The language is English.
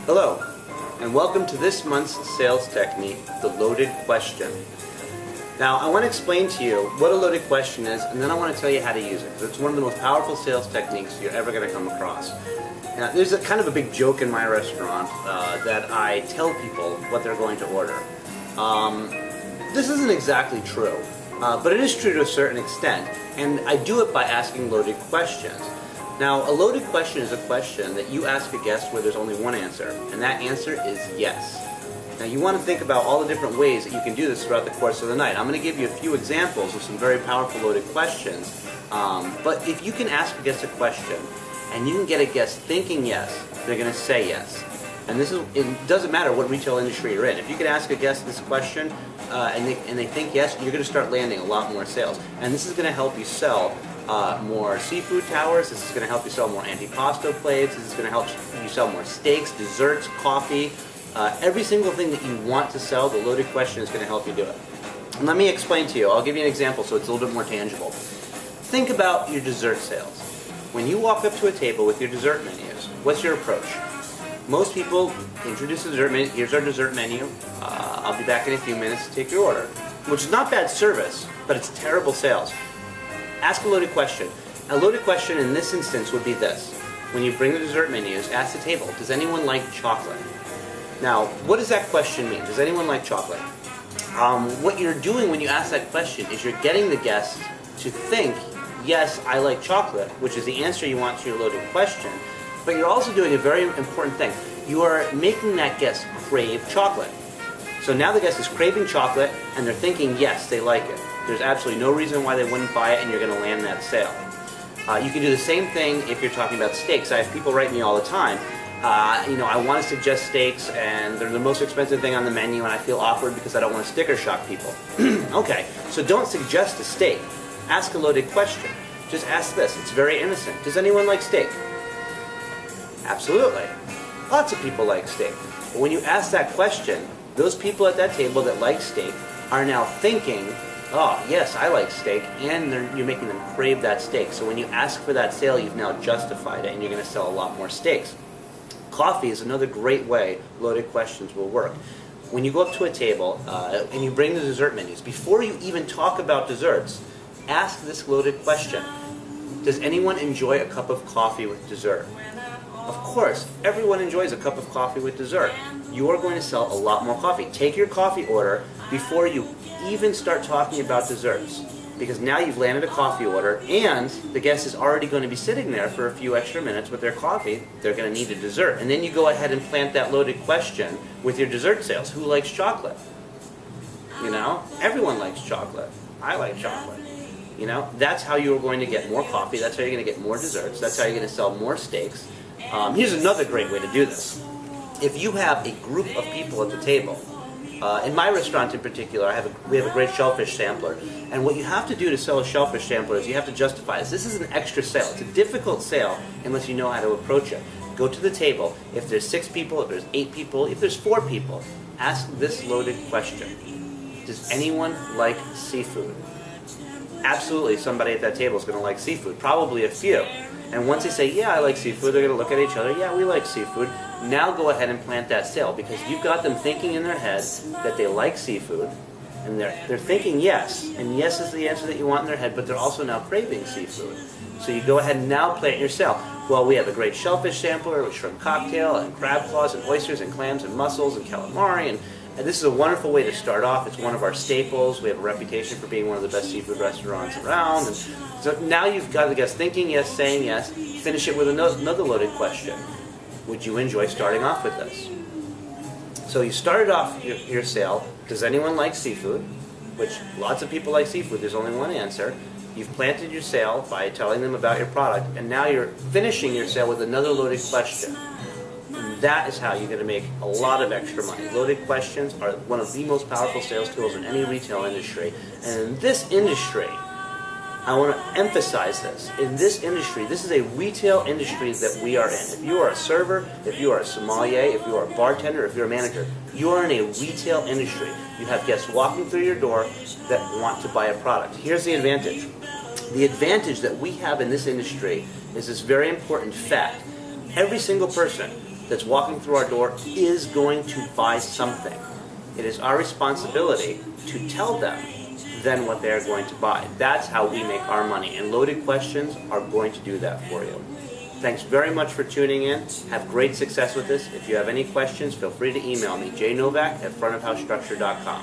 Hello, and welcome to this month's sales technique, the loaded question. Now, I want to explain to you what a loaded question is, and then I want to tell you how to use it, because it's one of the most powerful sales techniques you're ever going to come across. Now, there's a kind of a big joke in my restaurant that I tell people what they're going to order. This isn't exactly true, but it is true to a certain extent, and I do it by asking loaded questions. Now, a loaded question is a question that you ask a guest where there's only one answer, and that answer is yes. Now, you want to think about all the different ways that you can do this throughout the course of the night. I'm going to give you a few examples of some very powerful loaded questions, but if you can ask a guest a question, and you can get a guest thinking yes, they're going to say yes. And it doesn't matter what retail industry you're in. If you can ask a guest this question and they think yes, you're going to start landing a lot more sales. And this is going to help you sell more seafood towers. This is going to help you sell more antipasto plates. This is going to help you sell more steaks, desserts, coffee. Every single thing that you want to sell, the loaded question is going to help you do it. And let me explain to you. I'll give you an example so it's a little bit more tangible. Think about your dessert sales. When you walk up to a table with your dessert menus, what's your approach? Most people introduce the dessert menu. Here's our dessert menu. I'll be back in a few minutes to take your order. Which is not bad service, but it's terrible sales. Ask a loaded question. A loaded question in this instance would be this. When you bring the dessert menus, ask the table, does anyone like chocolate? Now, what does that question mean? Does anyone like chocolate? What you're doing when you ask that question is you're getting the guest to think, yes, I like chocolate, which is the answer you want to your loaded question, but you're also doing a very important thing. You are making that guest crave chocolate. So now the guest is craving chocolate, and they're thinking, yes, they like it. There's absolutely no reason why they wouldn't buy it, and you're going to land that sale. You can do the same thing if you're talking about steaks. I have people write me all the time. I want to suggest steaks, and they're the most expensive thing on the menu, and I feel awkward because I don't want to sticker shock people. Okay, so don't suggest a steak. Ask a loaded question. Just ask this. It's very innocent. Does anyone like steak? Absolutely. Lots of people like steak. But when you ask that question, those people at that table that like steak are now thinking, oh, yes, I like steak, and you're making them crave that steak. So when you ask for that sale, you've now justified it, and you're going to sell a lot more steaks. Coffee is another great way loaded questions will work. When you go up to a table and you bring the dessert menus, before you even talk about desserts, ask this loaded question. Does anyone enjoy a cup of coffee with dessert? Of course, everyone enjoys a cup of coffee with dessert. You are going to sell a lot more coffee. Take your coffee order before you even start talking about desserts, because now you've landed a coffee order and the guest is already going to be sitting there for a few extra minutes with their coffee. They're going to need a dessert. And then you go ahead and plant that loaded question with your dessert sales. Who likes chocolate? You know, everyone likes chocolate. I like chocolate. You know, that's how you're going to get more coffee. That's how you're going to get more desserts. That's how you're going to sell more steaks. Here's another great way to do this. If you have a group of people at the table, in my restaurant in particular, we have a great shellfish sampler. And what you have to do to sell a shellfish sampler is you have to justify this. This is an extra sale. It's a difficult sale unless you know how to approach it. Go to the table. If there's 6 people, if there's 8 people, if there's 4 people, ask this loaded question. Does anyone like seafood? Absolutely, somebody at that table is going to like seafood. Probably a few. And once they say, yeah, I like seafood, they're going to look at each other, yeah, we like seafood. Now go ahead and plant that sale, because you've got them thinking in their head that they like seafood, and they're thinking yes, and yes is the answer that you want in their head, but they're also now craving seafood. So you go ahead and now plant your sale. Well, we have a great shellfish sampler with shrimp cocktail, and crab claws, and oysters, and clams, and mussels, and calamari, and this is a wonderful way to start off. It's one of our staples. We have a reputation for being one of the best seafood restaurants around. And so now you've got the guest thinking yes, saying yes. Finish it with another loaded question. Would you enjoy starting off with this? So you started off your sale. Does anyone like seafood? Which lots of people like seafood. There's only one answer. You've planted your sale by telling them about your product. And now you're finishing your sale with another loaded question. That is how you're going to make a lot of extra money. Loaded questions are one of the most powerful sales tools in any retail industry. And in this industry, I want to emphasize this. In this industry, this is a retail industry that we are in. If you are a server, if you are a sommelier, if you are a bartender, if you're a manager, you are in a retail industry. You have guests walking through your door that want to buy a product. Here's the advantage. The advantage that we have in this industry is this very important fact. Every single person that's walking through our door is going to buy something. It is our responsibility to tell them then what they're going to buy. That's how we make our money, and Loaded Questions are going to do that for you. Thanks very much for tuning in. Have great success with this. If you have any questions, feel free to email me, jnovak@frontofhousestructure.com.